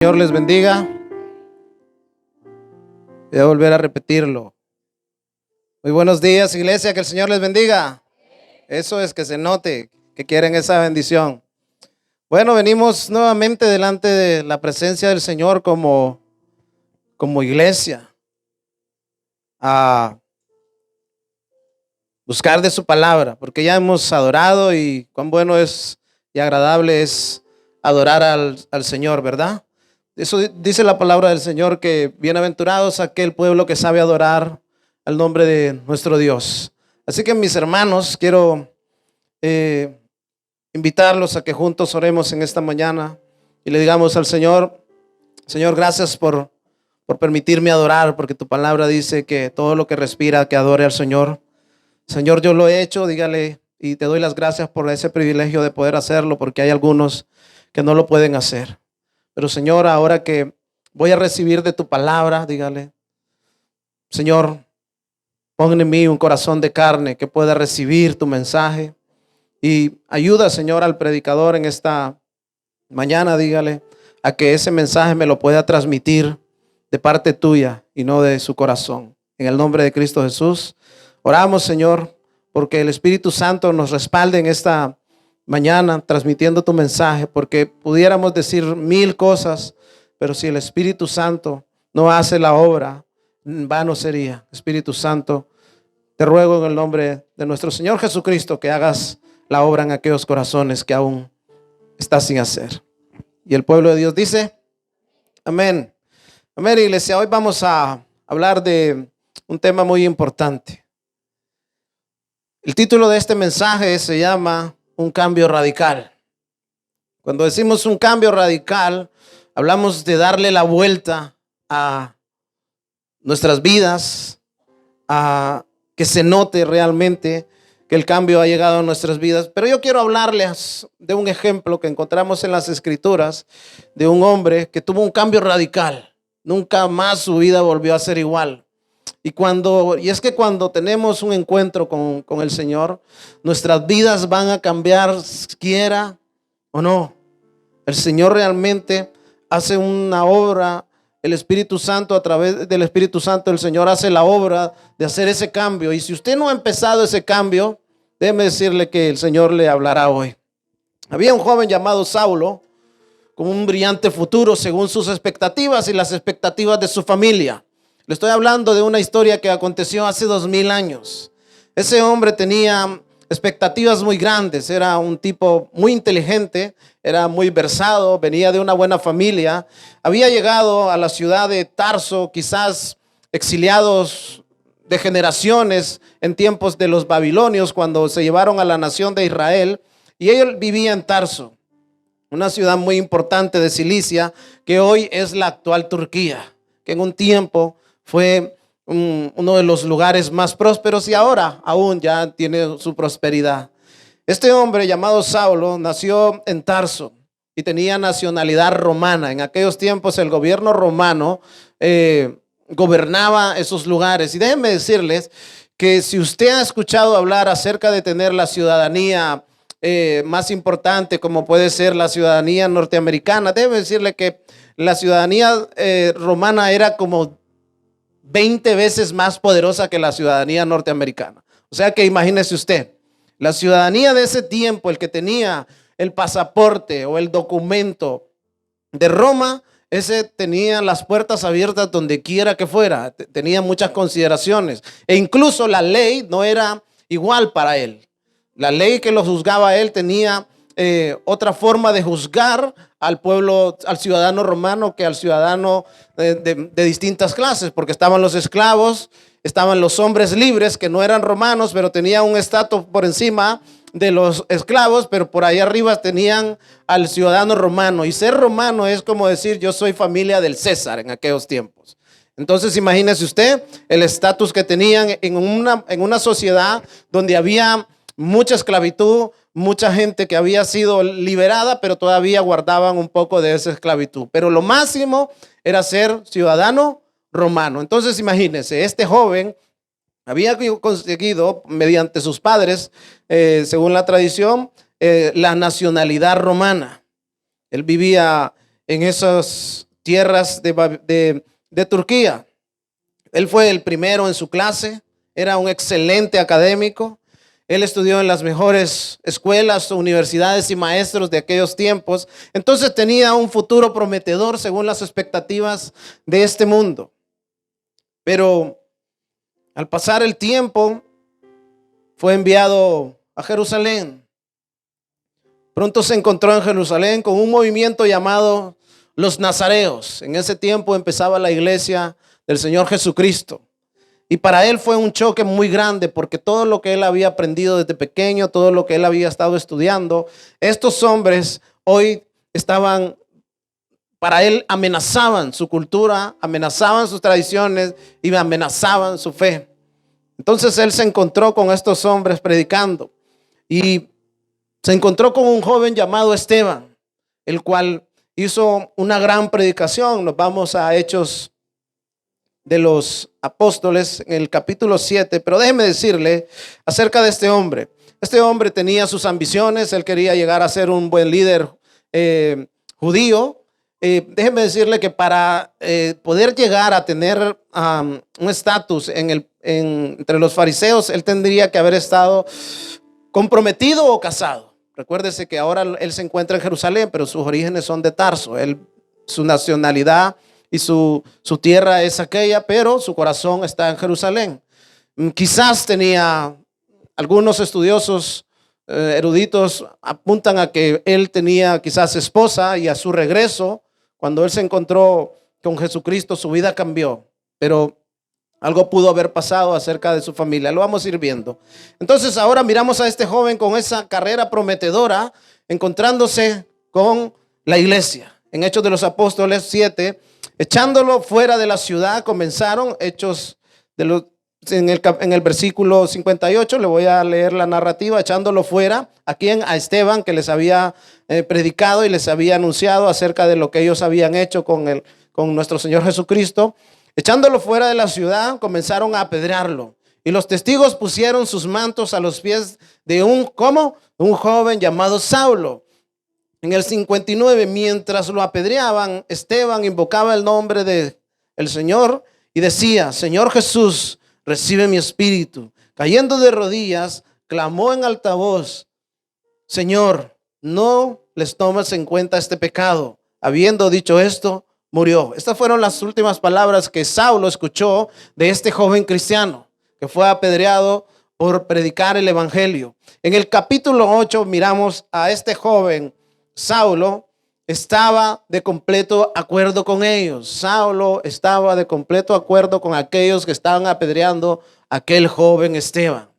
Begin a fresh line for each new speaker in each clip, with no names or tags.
Señor les bendiga. Voy a volver a repetirlo. Muy buenos días, iglesia, que el Señor les bendiga. Eso es, que se note que quieren esa bendición. Bueno, venimos nuevamente delante de la presencia del Señor como iglesia a buscar de su palabra, porque ya hemos adorado y cuán bueno es y agradable es adorar al Señor, ¿verdad? Eso dice la palabra del Señor, que bienaventurados aquel pueblo que sabe adorar al nombre de nuestro Dios. Así que, mis hermanos, quiero invitarlos a que juntos oremos en esta mañana y le digamos al Señor: Señor, gracias por permitirme adorar, porque tu palabra dice que todo lo que respira, que adore al Señor. Señor, yo lo he hecho, dígale, y te doy las gracias por ese privilegio de poder hacerlo, porque hay algunos que no lo pueden hacer. Pero Señor, ahora que voy a recibir de tu palabra, dígale: Señor, pon en mí un corazón de carne que pueda recibir tu mensaje. Y ayuda, Señor, al predicador en esta mañana, dígale, a que ese mensaje me lo pueda transmitir de parte tuya y no de su corazón. En el nombre de Cristo Jesús, oramos, Señor, porque el Espíritu Santo nos respalde en esta mañana transmitiendo tu mensaje, porque pudiéramos decir mil cosas, pero si el Espíritu Santo no hace la obra, en vano sería. Espíritu Santo, te ruego en el nombre de nuestro Señor Jesucristo que hagas la obra en aquellos corazones que aún está sin hacer. Y el pueblo de Dios dice: amén. Amén, iglesia. Hoy vamos a hablar de un tema muy importante. El título de este mensaje se llama un cambio radical. Cuando decimos un cambio radical, hablamos de darle la vuelta a nuestras vidas, a que se note realmente que el cambio ha llegado a nuestras vidas. Pero yo quiero hablarles de un ejemplo que encontramos en las Escrituras, de un hombre que tuvo un cambio radical. Nunca más su vida volvió a ser igual. Y es que cuando tenemos un encuentro con el Señor, nuestras vidas van a cambiar, quiera o no. El Señor realmente hace una obra. El Espíritu Santo, a través del Espíritu Santo, el Señor hace la obra de hacer ese cambio. Y si usted no ha empezado ese cambio, déjeme decirle que el Señor le hablará hoy. Había un joven llamado Saulo, con un brillante futuro según sus expectativas y las expectativas de su familia. Le estoy hablando de una historia que aconteció hace 2000 años. Ese hombre tenía expectativas muy grandes. Era un tipo muy inteligente, era muy versado, venía de una buena familia. Había llegado a la ciudad de Tarso, quizás exiliados de generaciones en tiempos de los babilonios, cuando se llevaron a la nación de Israel. Y él vivía en Tarso, una ciudad muy importante de Cilicia, que hoy es la actual Turquía, que en un tiempo fue uno de los lugares más prósperos y ahora aún ya tiene su prosperidad. Este hombre llamado Saulo nació en Tarso y tenía nacionalidad romana. En aquellos tiempos el gobierno romano gobernaba esos lugares. Y déjenme decirles que si usted ha escuchado hablar acerca de tener la ciudadanía más importante, como puede ser la ciudadanía norteamericana, déjeme decirle que la ciudadanía romana era como 20 veces más poderosa que la ciudadanía norteamericana. O sea que imagínese usted, la ciudadanía de ese tiempo, el que tenía el pasaporte o el documento de Roma, ese tenía las puertas abiertas donde quiera que fuera. Tenía muchas consideraciones e incluso la ley no era igual para él. La ley que lo juzgaba a él tenía otra forma de juzgar al pueblo, al ciudadano romano, que al ciudadano de distintas clases, porque estaban los esclavos, estaban los hombres libres que no eran romanos, pero tenían un estatus por encima de los esclavos, pero por ahí arriba tenían al ciudadano romano. Y ser romano es como decir: yo soy familia del César en aquellos tiempos. Entonces imagínese usted el estatus que tenían en una sociedad donde había mucha esclavitud, mucha gente que había sido liberada, pero todavía guardaban un poco de esa esclavitud. Pero lo máximo era ser ciudadano romano. Entonces imagínense, este joven había conseguido mediante sus padres, según la tradición, la nacionalidad romana. Él vivía en esos tierras de Turquía. Él fue el primero en su clase, era un excelente académico. Él estudió en las mejores escuelas, universidades y maestros de aquellos tiempos. Entonces tenía un futuro prometedor según las expectativas de este mundo. Pero al pasar el tiempo, fue enviado a Jerusalén. Pronto se encontró en Jerusalén con un movimiento llamado los Nazareos. En ese tiempo empezaba la iglesia del Señor Jesucristo. Y para él fue un choque muy grande porque todo lo que él había aprendido desde pequeño, todo lo que él había estado estudiando, estos hombres hoy estaban, para él amenazaban su cultura, amenazaban sus tradiciones y amenazaban su fe. Entonces él se encontró con estos hombres predicando y se encontró con un joven llamado Esteban, el cual hizo una gran predicación. Nos vamos a Hechos de los Apóstoles en el capítulo 7, pero déjeme decirle acerca de este hombre. Este hombre tenía sus ambiciones, él quería llegar a ser un buen líder judío. Déjeme decirle que para poder llegar a tener un estatus entre los fariseos, él tendría que haber estado comprometido o casado. Recuérdese que ahora él se encuentra en Jerusalén, pero sus orígenes son de Tarso. Su nacionalidad y su tierra es aquella, pero su corazón está en Jerusalén. Quizás tenía, algunos estudiosos eruditos apuntan a que él tenía quizás esposa, y a su regreso, cuando él se encontró con Jesucristo, su vida cambió. Pero algo pudo haber pasado acerca de su familia. Lo vamos a ir viendo. Entonces ahora miramos a este joven con esa carrera prometedora, encontrándose con la iglesia. En Hechos de los Apóstoles 7, echándolo fuera de la ciudad, comenzaron. En el versículo 58, le voy a leer la narrativa. Echándolo fuera, ¿a quién? A Esteban, que les había predicado y les había anunciado acerca de lo que ellos habían hecho con nuestro Señor Jesucristo. Echándolo fuera de la ciudad, comenzaron a apedrearlo. Y los testigos pusieron sus mantos a los pies de un joven llamado Saulo. En el 59, mientras lo apedreaban, Esteban invocaba el nombre del Señor y decía: Señor Jesús, recibe mi espíritu. Cayendo de rodillas, clamó en alta voz: Señor, no les tomes en cuenta este pecado. Habiendo dicho esto, murió. Estas fueron las últimas palabras que Saulo escuchó de este joven cristiano que fue apedreado por predicar el evangelio. En el capítulo 8 miramos a este joven. Saulo estaba de completo acuerdo con ellos. Saulo estaba de completo acuerdo con aquellos que estaban apedreando a aquel joven Esteban.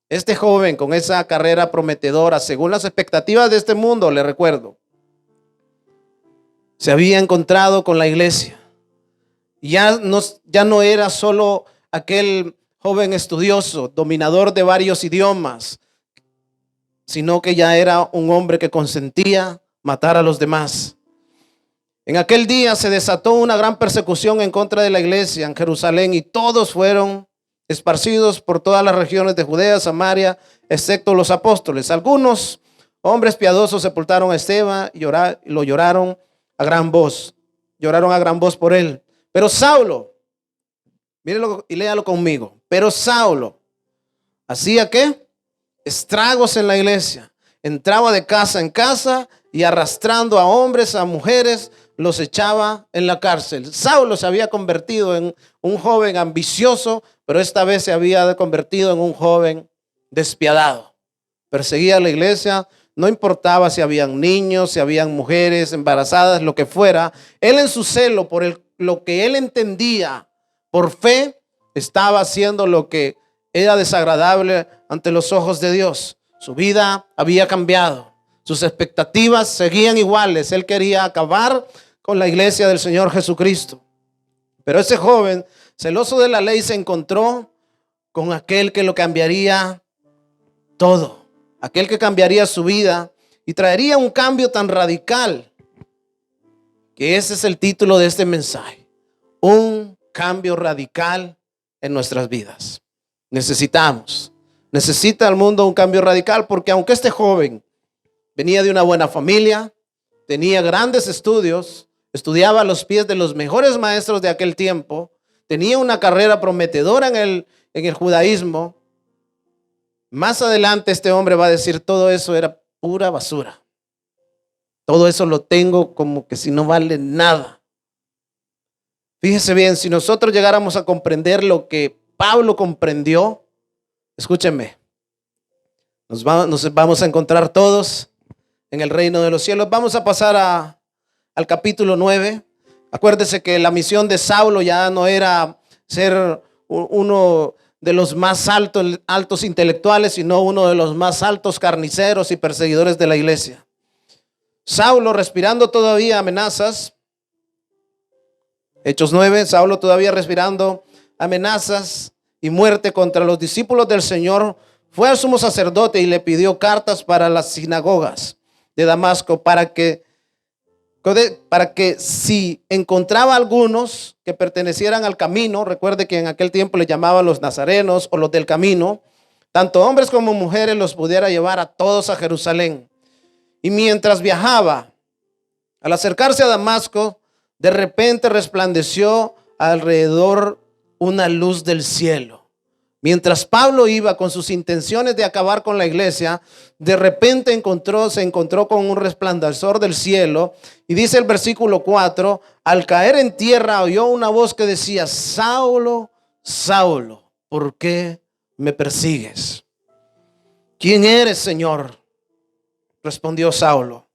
Este joven con esa carrera prometedora, según las expectativas de este mundo, le recuerdo, se había encontrado con la iglesia. Ya no era solo aquel joven estudioso, dominador de varios idiomas, sino que ya era un hombre que consentía matar a los demás. En aquel día se desató una gran persecución en contra de la iglesia en Jerusalén, y todos fueron esparcidos por todas las regiones de Judea, Samaria, excepto los apóstoles. Algunos hombres piadosos sepultaron a Esteban y lo lloraron a gran voz. Lloraron a gran voz por él. Pero Saulo, mírelo y léalo conmigo. Pero Saulo, ¿hacía qué? Estragos en la iglesia. Entraba de casa en casa y arrastrando a hombres, a mujeres, los echaba en la cárcel. Saulo se había convertido en un joven ambicioso, pero esta vez se había convertido en un joven despiadado. Perseguía a la iglesia, no importaba si habían niños, si habían mujeres embarazadas, lo que fuera. Él, en su celo por lo que él entendía por fe, estaba haciendo lo que era desagradable ante los ojos de Dios. Su vida había cambiado. Sus expectativas seguían iguales. Él quería acabar con la iglesia del Señor Jesucristo. Pero ese joven, celoso de la ley, se encontró con aquel que lo cambiaría todo. Aquel que cambiaría su vida y traería un cambio tan radical, que ese es el título de este mensaje: un cambio radical en nuestras vidas. Necesita el mundo un cambio radical, porque aunque este joven venía de una buena familia, tenía grandes estudios, estudiaba a los pies de los mejores maestros de aquel tiempo, tenía una carrera prometedora en el judaísmo. Más adelante este hombre va a decir: todo eso era pura basura. Todo eso lo tengo como que si no vale nada. Fíjese bien, si nosotros llegáramos a comprender lo que Pablo comprendió, escúchenme, nos vamos a encontrar todos en el reino de los cielos. Vamos a pasar al capítulo 9. Acuérdese que la misión de Saulo ya no era ser uno de los más altos intelectuales, sino uno de los más altos carniceros y perseguidores de la iglesia. Saulo, respirando todavía amenazas, Hechos 9, Saulo todavía respirando amenazas y muerte contra los discípulos del Señor, fue al sumo sacerdote y le pidió cartas para las sinagogas de Damasco para que si encontraba algunos que pertenecieran al camino, recuerde que en aquel tiempo le llamaban los nazarenos o los del camino, tanto hombres como mujeres, los pudiera llevar a todos a Jerusalén. Y mientras viajaba, al acercarse a Damasco, de repente resplandeció alrededor una luz del cielo. Mientras Pablo iba con sus intenciones de acabar con la iglesia, de repente se encontró con un resplandor del cielo. Y dice el versículo 4, al caer en tierra oyó una voz que decía: Saulo, Saulo, ¿por qué me persigues? ¿Quién eres, Señor? Respondió Saulo.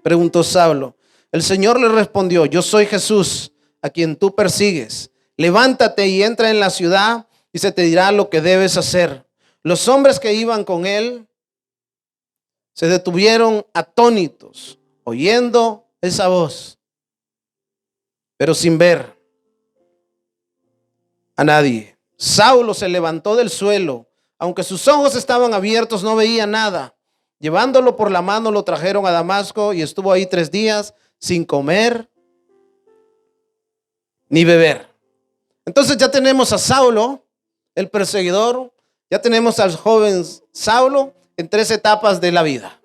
Preguntó Saulo. El Señor le respondió: yo soy Jesús, a quien tú persigues. Levántate y entra en la ciudad y se te dirá lo que debes hacer. Los hombres que iban con él se detuvieron atónitos, oyendo esa voz, pero sin ver a nadie. Saulo se levantó del suelo. Aunque sus ojos estaban abiertos, no veía nada. Llevándolo por la mano, lo trajeron a Damasco y estuvo ahí 3 días sin comer ni beber. Entonces ya tenemos a Saulo, el perseguidor, ya tenemos al joven Saulo en 3 etapas de la vida.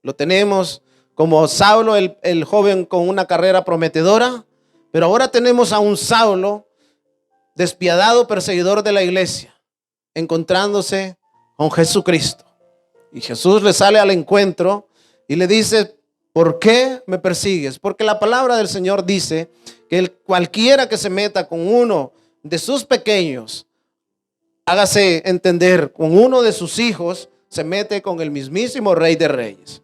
Lo tenemos como Saulo, el joven con una carrera prometedora, pero ahora tenemos a un Saulo despiadado, perseguidor de la iglesia, encontrándose con Jesucristo. Y Jesús le sale al encuentro y le dice: ¿por qué me persigues? Porque la palabra del Señor dice que cualquiera que se meta con uno de sus pequeños, hágase entender, con uno de sus hijos, se mete con el mismísimo Rey de Reyes.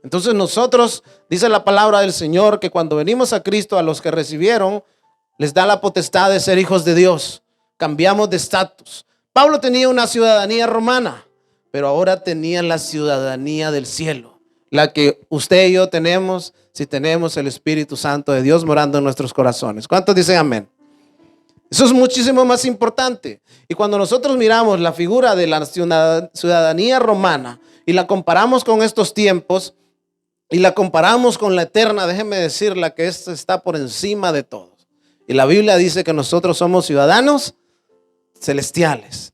Entonces nosotros, dice la palabra del Señor, que cuando venimos a Cristo, a los que recibieron, les da la potestad de ser hijos de Dios. Cambiamos de estatus. Pablo tenía una ciudadanía romana, pero ahora tenía la ciudadanía del cielo, la que usted y yo tenemos si tenemos el Espíritu Santo de Dios morando en nuestros corazones. ¿Cuántos dicen amén? Eso es muchísimo más importante. Y cuando nosotros miramos la figura de la ciudadanía romana y la comparamos con estos tiempos y la comparamos con la eterna, déjeme decirle que esta está por encima de todos. Y la Biblia dice que nosotros somos ciudadanos celestiales,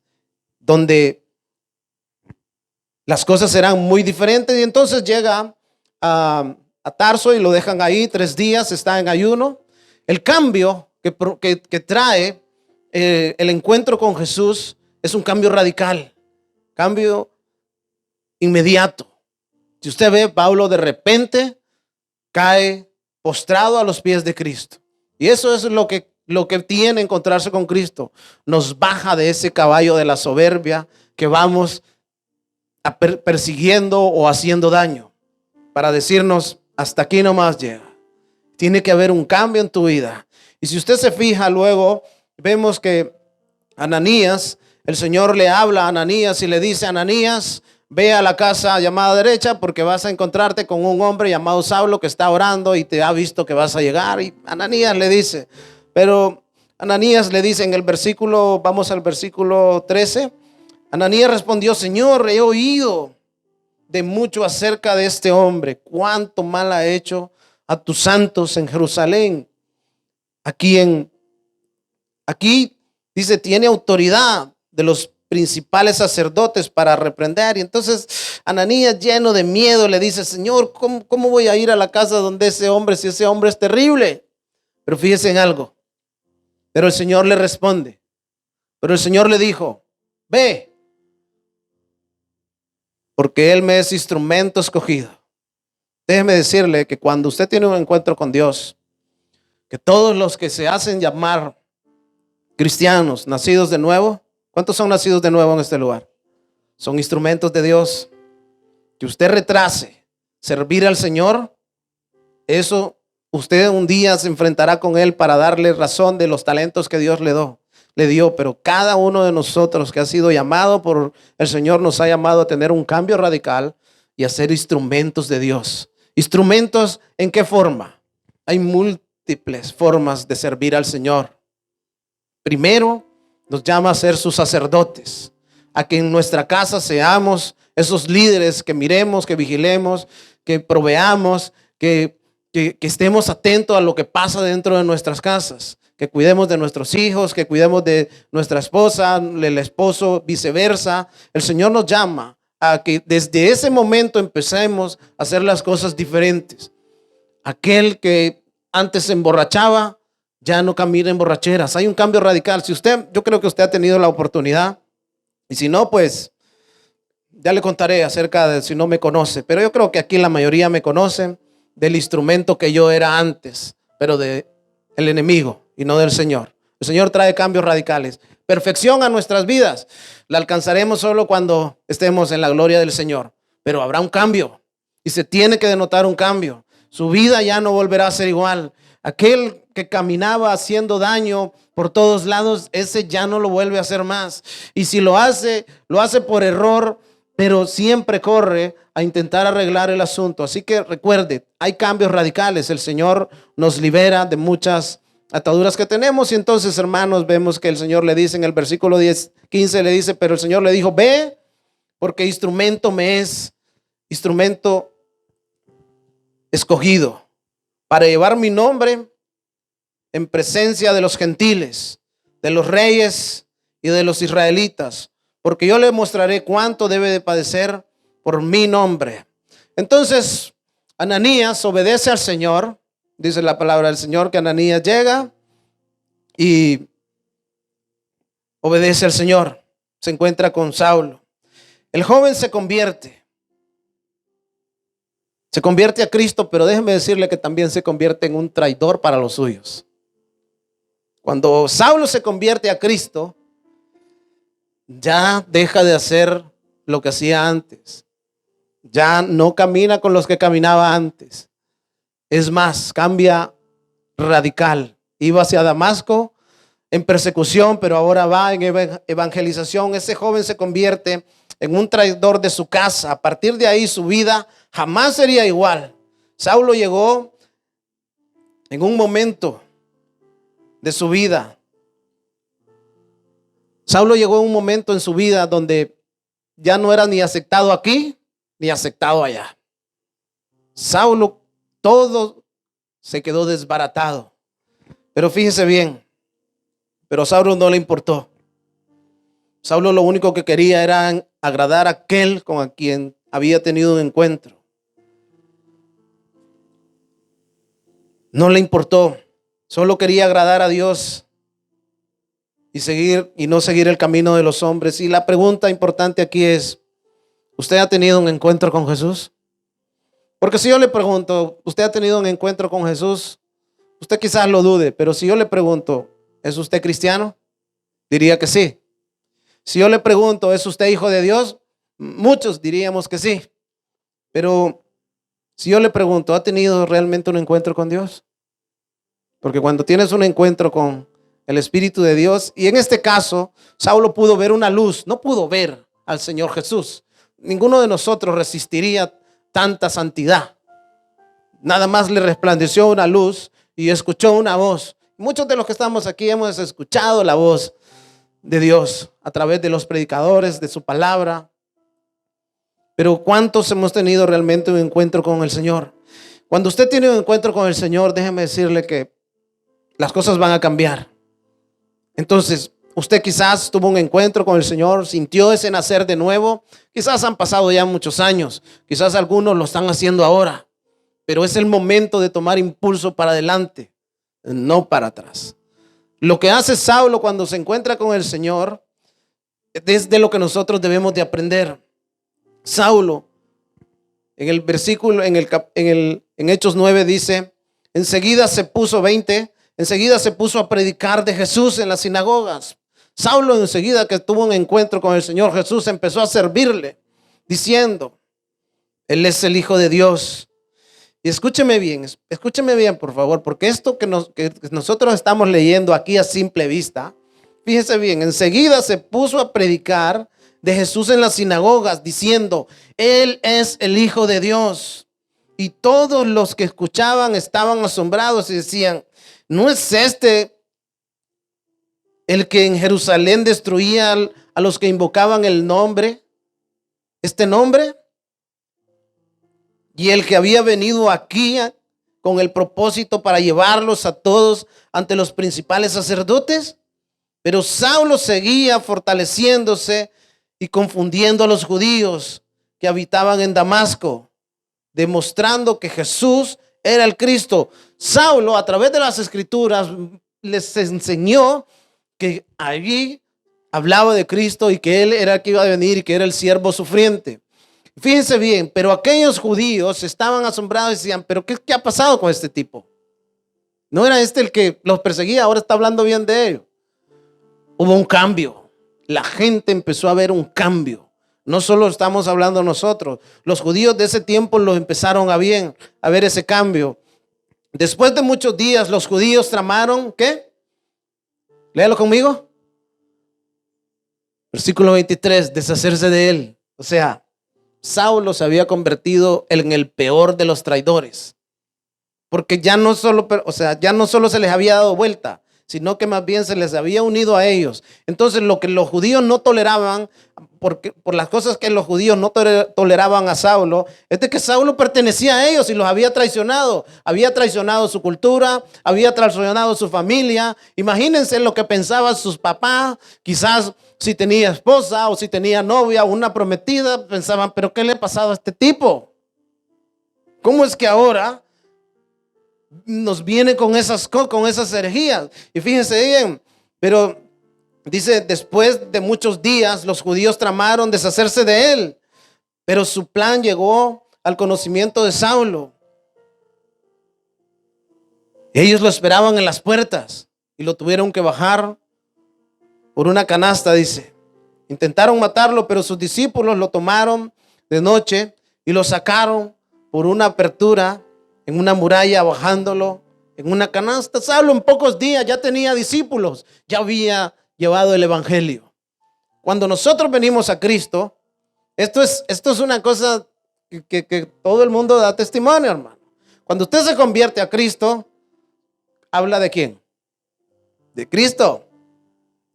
donde las cosas serán muy diferentes. Y entonces llega a Tarso y lo dejan ahí 3 días, está en ayuno. El cambio que trae el encuentro con Jesús es un cambio radical, cambio inmediato. Si usted ve, Pablo de repente cae postrado a los pies de Cristo. Y eso es lo que tiene encontrarse con Cristo. Nos baja de ese caballo de la soberbia que vamos persiguiendo o haciendo daño, para decirnos: hasta aquí nomás llega. Tiene que haber un cambio en tu vida. Y si usted se fija, luego vemos que Ananías, el Señor le habla a Ananías y le dice: Ananías, ve a la casa llamada derecha, porque vas a encontrarte con un hombre llamado Saulo que está orando y te ha visto que vas a llegar. Y Ananías le dice, en el versículo, vamos al versículo 13. Ananías respondió: Señor, he oído de mucho acerca de este hombre, cuánto mal ha hecho a tus santos en Jerusalén. Aquí dice, tiene autoridad de los principales sacerdotes para reprender. Y entonces Ananías, lleno de miedo, le dice: Señor, ¿cómo voy a ir a la casa donde ese hombre, si ese hombre es terrible? Pero fíjese en algo. Pero el Señor le responde. Pero el Señor le dijo: ve, porque Él me es instrumento escogido. Déjeme decirle que cuando usted tiene un encuentro con Dios, que todos los que se hacen llamar cristianos, nacidos de nuevo, ¿cuántos son nacidos de nuevo en este lugar? Son instrumentos de Dios. Que usted retrase servir al Señor, eso usted un día se enfrentará con Él para darle razón de los talentos que Dios le dio. Pero cada uno de nosotros que ha sido llamado por el Señor nos ha llamado a tener un cambio radical y a ser instrumentos de Dios. ¿Instrumentos en qué forma? Hay múltiples formas de servir al Señor. Primero, nos llama a ser sus sacerdotes, a que en nuestra casa seamos esos líderes que miremos, que vigilemos, que proveamos, que estemos atentos a lo que pasa dentro de nuestras casas, que cuidemos de nuestros hijos, que cuidemos de nuestra esposa, del esposo, viceversa. El Señor nos llama a que desde ese momento empecemos a hacer las cosas diferentes. Aquel que antes se emborrachaba, ya no camina en borracheras. Hay un cambio radical. Yo creo que usted ha tenido la oportunidad, y si no, pues ya le contaré acerca de si no me conoce. Pero yo creo que aquí la mayoría me conocen del instrumento que yo era antes, pero del enemigo y no del Señor. El Señor trae cambios radicales. Perfección a nuestras vidas la alcanzaremos solo cuando estemos en la gloria del Señor. Pero habrá un cambio y se tiene que denotar un cambio. Su vida ya no volverá a ser igual. Aquel que caminaba haciendo daño por todos lados, ese ya no lo vuelve a hacer más. Y si lo hace por error, pero siempre corre a intentar arreglar el asunto. Así que recuerde, hay cambios radicales. El Señor nos libera de muchas ataduras que tenemos. Y entonces, hermanos, vemos que el Señor le dice en el versículo 15, le dice: pero el Señor le dijo: ve, porque instrumento me es, instrumento escogido para llevar mi nombre en presencia de los gentiles, de los reyes y de los israelitas, porque yo le mostraré cuánto debe de padecer por mi nombre. Entonces Ananías obedece al Señor. Dice la palabra del Señor que Ananías llega y obedece al Señor. Se encuentra con Saulo. El joven se convierte a Cristo, pero déjenme decirle que también se convierte en un traidor para los suyos. Cuando Saulo se convierte a Cristo, ya deja de hacer lo que hacía antes. Ya no camina con los que caminaba antes. Es más, cambia radical. Iba hacia Damasco en persecución, pero ahora va en evangelización. Ese joven se convierte en un traidor de su casa. A partir de ahí su vida jamás sería igual. Saulo llegó en un momento de su vida. Saulo llegó en un momento en su vida donde ya no era ni aceptado aquí ni aceptado allá. Saulo, todo se quedó desbaratado. Pero fíjese bien, pero a Saulo no le importó. Saulo lo único que quería era agradar a aquel con quien había tenido un encuentro. No le importó, solo quería agradar a Dios y no seguir el camino de los hombres. Y la pregunta importante aquí es: ¿usted ha tenido un encuentro con Jesús? Porque si yo le pregunto, ¿usted ha tenido un encuentro con Jesús? Usted quizás lo dude, pero si yo le pregunto, ¿es usted cristiano? Diría que sí. Si yo le pregunto, ¿es usted hijo de Dios? Muchos diríamos que sí. Pero si yo le pregunto, ¿ha tenido realmente un encuentro con Dios? Porque cuando tienes un encuentro con el Espíritu de Dios, y en este caso, Saulo pudo ver una luz, no pudo ver al Señor Jesús. Ninguno de nosotros resistiría tanta santidad. Nada más le resplandeció una luz y escuchó una voz. Muchos de los que estamos aquí hemos escuchado la voz de Dios a través de los predicadores, de su palabra. Pero ¿cuántos hemos tenido realmente un encuentro con el Señor? Cuando usted tiene un encuentro con el Señor, déjeme decirle que las cosas van a cambiar. Entonces, Usted quizás tuvo un encuentro con el Señor, sintió ese nacer de nuevo. Quizás han pasado ya muchos años, quizás algunos lo están haciendo ahora, pero es el momento de tomar impulso para adelante, no para atrás. Lo que hace Saulo cuando se encuentra con el Señor es de lo que nosotros debemos de aprender. Saulo, en el versículo, en Hechos 9 dice, enseguida se puso a predicar de Jesús en las sinagogas. Saulo enseguida que tuvo un encuentro con el Señor Jesús empezó a servirle, diciendo, Él es el Hijo de Dios. Y escúcheme bien por favor, porque esto que nosotros estamos leyendo aquí a simple vista, fíjese bien, enseguida se puso a predicar de Jesús en las sinagogas, diciendo, Él es el Hijo de Dios. Y todos los que escuchaban estaban asombrados y decían, ¿no es este el que en Jerusalén destruía a los que invocaban el nombre? ¿Este nombre? Y el que había venido aquí con el propósito para llevarlos a todos ante los principales sacerdotes. Pero Saulo seguía fortaleciéndose y confundiendo a los judíos que habitaban en Damasco, demostrando que Jesús era el Cristo. Saulo, a través de las escrituras, les enseñó que allí hablaba de Cristo y que Él era el que iba a venir y que era el siervo sufriente. Fíjense bien, pero aquellos judíos estaban asombrados y decían, ¿pero qué ha pasado con este tipo? ¿No era este el que los perseguía? Ahora está hablando bien de ellos. Hubo un cambio. La gente empezó a ver un cambio. No solo estamos hablando nosotros. Los judíos de ese tiempo lo empezaron a ver ese cambio. Después de muchos días, los judíos tramaron, ¿qué? Léalo conmigo. Versículo 23, deshacerse de él. O sea, Saulo se había convertido en el peor de los traidores, porque ya no solo se les había dado vuelta, sino que más bien se les había unido a ellos. Entonces lo que los judíos no toleraban, por las cosas que los judíos no toleraban a Saulo, es de que Saulo pertenecía a ellos y los había traicionado su cultura, había traicionado su familia. Imagínense lo que pensaban sus papás, quizás si tenía esposa o si tenía novia o una prometida, pensaban, pero ¿qué le ha pasado a este tipo? ¿Cómo es que ahora nos viene con esas herejías? Y fíjense bien, pero dice, después de muchos días los judíos tramaron deshacerse de él, pero su plan llegó al conocimiento de Saulo. Ellos lo esperaban en las puertas y lo tuvieron que bajar por una canasta, dice. Intentaron matarlo, pero sus discípulos lo tomaron de noche y lo sacaron por una apertura en una muralla, bajándolo en una canasta. Saulo en pocos días ya tenía discípulos, ya había llevado el evangelio. Cuando nosotros venimos a Cristo, esto es una cosa que todo el mundo da testimonio, hermano. Cuando usted se convierte a Cristo, ¿habla de quién? De Cristo.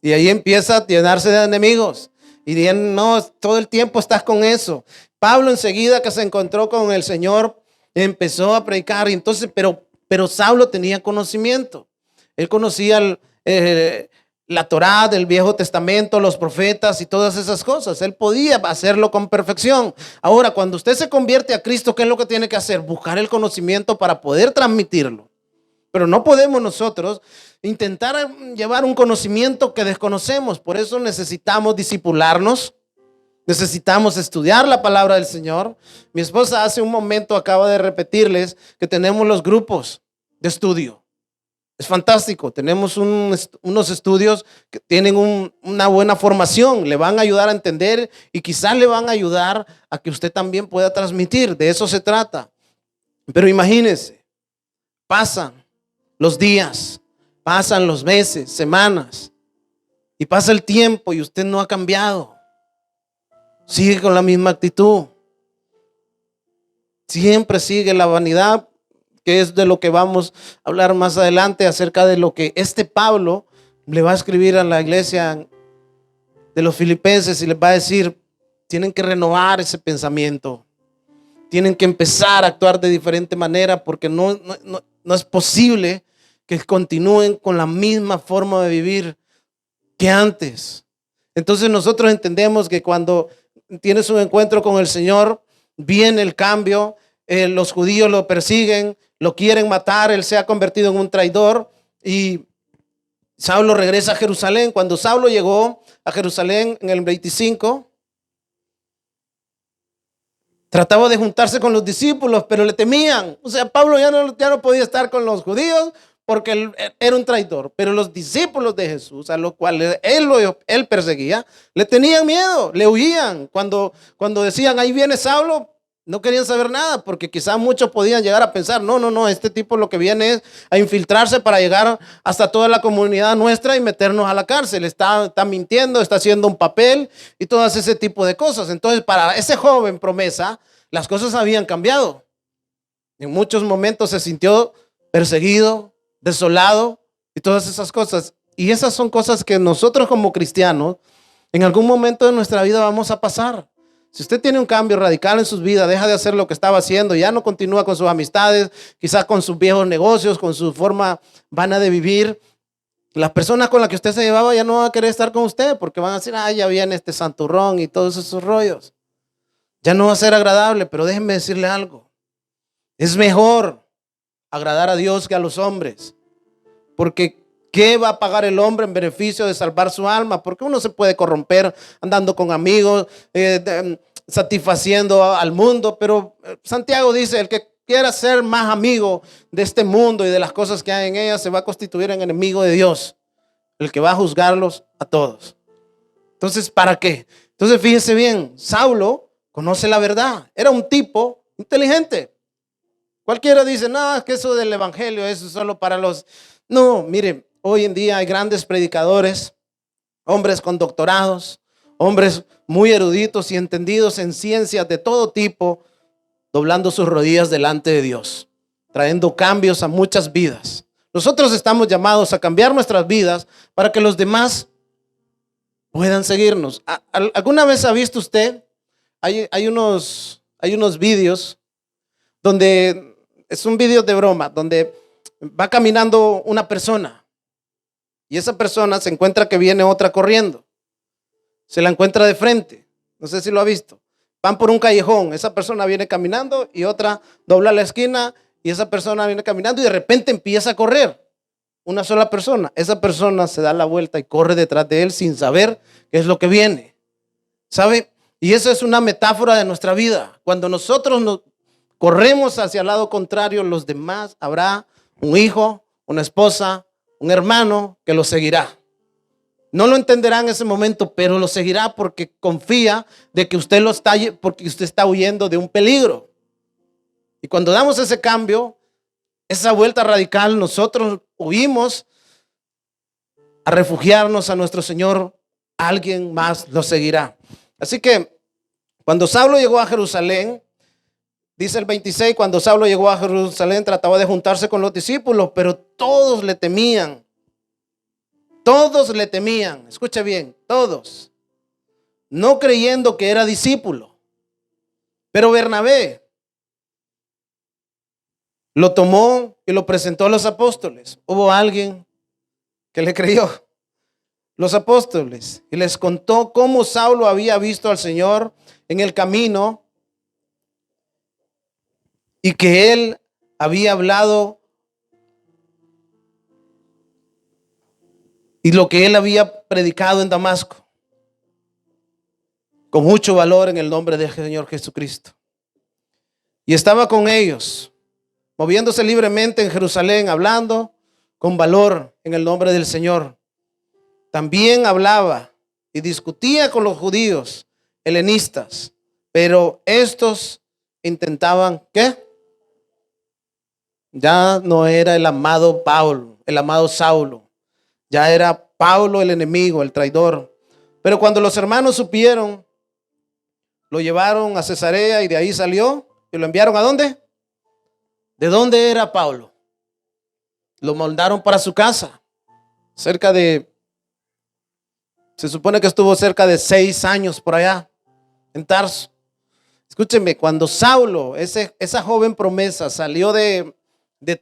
Y ahí empieza a llenarse de enemigos. Y dicen, no, todo el tiempo estás con eso. Pablo enseguida que se encontró con el Señor, empezó a predicar. Y entonces, pero Saulo tenía conocimiento. Él conocía la Torá del Viejo Testamento, los profetas y todas esas cosas. Él podía hacerlo con perfección. Ahora, cuando usted se convierte a Cristo, ¿qué es lo que tiene que hacer? Buscar el conocimiento para poder transmitirlo. Pero no podemos nosotros intentar llevar un conocimiento que desconocemos. Por eso necesitamos discipularnos, necesitamos estudiar la palabra del Señor. Mi esposa hace un momento acaba de repetirles que tenemos los grupos de estudio. Es fantástico, tenemos unos estudios que tienen una buena formación, le van a ayudar a entender y quizás le van a ayudar a que usted también pueda transmitir. De eso se trata. Pero imagínense, pasan los días, pasan los meses, semanas, y pasa el tiempo y usted no ha cambiado. Sigue con la misma actitud. Siempre sigue la vanidad, que es de lo que vamos a hablar más adelante, acerca de lo que este Pablo le va a escribir a la iglesia de los filipenses y les va a decir, tienen que renovar ese pensamiento. Tienen que empezar a actuar de diferente manera, porque no es posible que continúen con la misma forma de vivir que antes. Entonces nosotros entendemos que cuando tienes un encuentro con el Señor, viene el cambio. Los judíos lo persiguen, lo quieren matar, él se ha convertido en un traidor y Saulo regresa a Jerusalén. Cuando Saulo llegó a Jerusalén en el 25, trataba de juntarse con los discípulos, pero le temían. O sea, Pablo ya no podía estar con los judíos porque él era un traidor. Pero los discípulos de Jesús, a los cuales él perseguía, le tenían miedo, le huían. Cuando decían, ahí viene Saulo, no querían saber nada, porque quizás muchos podían llegar a pensar, no, este tipo lo que viene es a infiltrarse para llegar hasta toda la comunidad nuestra y meternos a la cárcel. Está mintiendo, está haciendo un papel y todo ese tipo de cosas. Entonces, para ese joven promesa, las cosas habían cambiado. En muchos momentos se sintió perseguido, desolado y todas esas cosas. Y esas son cosas que nosotros como cristianos, en algún momento de nuestra vida vamos a pasar. Si usted tiene un cambio radical en su vida, deja de hacer lo que estaba haciendo, ya no continúa con sus amistades, quizás con sus viejos negocios, con su forma vana de vivir, las personas con las que usted se llevaba ya no van a querer estar con usted porque van a decir, ya viene este santurrón y todos esos rollos. Ya no va a ser agradable, pero déjenme decirle algo. Es mejor agradar a Dios que a los hombres, porque ¿qué va a pagar el hombre en beneficio de salvar su alma? Porque uno se puede corromper andando con amigos, satisfaciendo al mundo. Pero Santiago dice, el que quiera ser más amigo de este mundo y de las cosas que hay en ella, se va a constituir en enemigo de Dios, el que va a juzgarlos a todos. Entonces, ¿para qué? Entonces, fíjense bien, Saulo conoce la verdad. Era un tipo inteligente. Cualquiera dice, no, es que eso del evangelio, eso es solo para los... No, mire, hoy en día hay grandes predicadores, hombres con doctorados, hombres muy eruditos y entendidos en ciencias de todo tipo, doblando sus rodillas delante de Dios, trayendo cambios a muchas vidas. Nosotros estamos llamados a cambiar nuestras vidas para que los demás puedan seguirnos. ¿Alguna vez ha visto usted? Hay unos vídeos donde es un video de broma, donde va caminando una persona y esa persona se encuentra que viene otra corriendo. Se la encuentra de frente. No sé si lo ha visto. Van por un callejón. Esa persona viene caminando y otra dobla la esquina y esa persona viene caminando y de repente empieza a correr. Una sola persona. Esa persona se da la vuelta y corre detrás de él sin saber qué es lo que viene. ¿Sabe? Y eso es una metáfora de nuestra vida. Cuando nosotros nos corremos hacia el lado contrario, los demás, habrá un hijo, una esposa, un hermano que lo seguirá. No lo entenderá en ese momento, pero lo seguirá porque confía de que porque usted está huyendo de un peligro. Y cuando damos ese cambio, esa vuelta radical, nosotros huimos a refugiarnos a nuestro Señor. Alguien más lo seguirá. Así que cuando Saulo llegó a Jerusalén, dice el 26, cuando Saulo llegó a Jerusalén trataba de juntarse con los discípulos, pero todos le temían. Todos le temían, escucha bien, todos, no creyendo que era discípulo. Pero Bernabé lo tomó y lo presentó a los apóstoles. Hubo alguien que le creyó, los apóstoles, y les contó cómo Saulo había visto al Señor en el camino y que él había hablado y lo que él había predicado en Damasco, con mucho valor en el nombre del Señor Jesucristo. Y estaba con ellos, moviéndose libremente en Jerusalén, hablando con valor en el nombre del Señor. También hablaba y discutía con los judíos helenistas, pero estos intentaban, ¿qué? Ya no era el amado Pablo, el amado Saulo. Ya era Pablo el enemigo, el traidor. Pero cuando los hermanos supieron, lo llevaron a Cesarea y de ahí salió y lo enviaron ¿a dónde? ¿De dónde era Pablo? Lo mandaron para su casa. Se supone que estuvo cerca de 6 años por allá, en Tarso. Escúchenme, cuando Saulo, esa joven promesa, salió de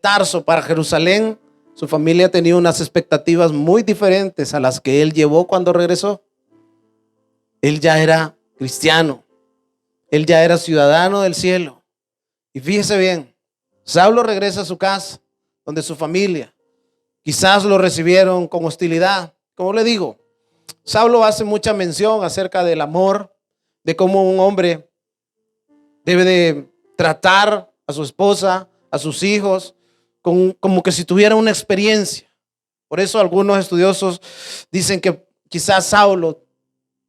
Tarso para Jerusalén, Su familia tenía unas expectativas muy diferentes a las que él llevó cuando regresó. Él ya era cristiano. Él ya era ciudadano del cielo. Y fíjese bien, Saulo regresa a su casa, donde su familia quizás lo recibieron con hostilidad. Como le digo, Saulo hace mucha mención acerca del amor, de cómo un hombre debe de tratar a su esposa, a sus hijos, como que si tuviera una experiencia. Por eso algunos estudiosos dicen que quizás Saulo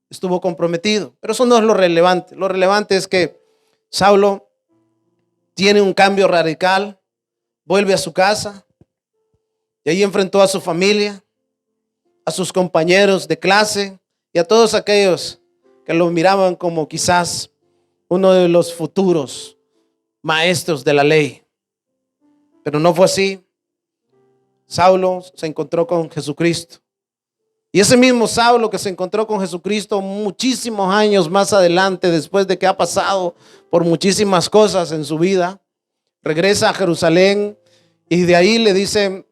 estuvo comprometido, pero eso no es lo relevante. Lo relevante es que Saulo tiene un cambio radical, vuelve a su casa y ahí enfrentó a su familia, a sus compañeros de clase y a todos aquellos que lo miraban como quizás uno de los futuros maestros de la ley. Pero no fue así. Saulo se encontró con Jesucristo. Y ese mismo Saulo que se encontró con Jesucristo muchísimos años más adelante, después de que ha pasado por muchísimas cosas en su vida, regresa a Jerusalén y de ahí le dicen: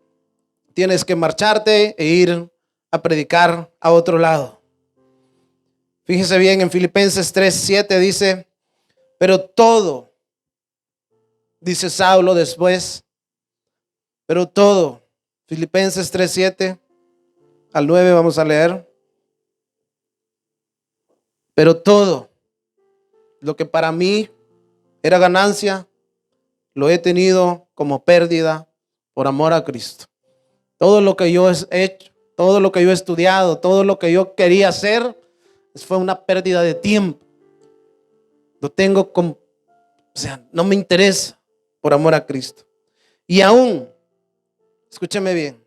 tienes que marcharte e ir a predicar a otro lado. Fíjese bien, en Filipenses 3:7 dice: pero todo, dice Saulo después, pero todo, Filipenses 3:7 al 9 vamos a leer. Pero todo lo que para mí era ganancia, lo he tenido como pérdida por amor a Cristo. Todo lo que yo he hecho, todo lo que yo he estudiado, todo lo que yo quería hacer, fue una pérdida de tiempo. Lo tengo como, no me interesa por amor a Cristo. Y aún, escúcheme bien,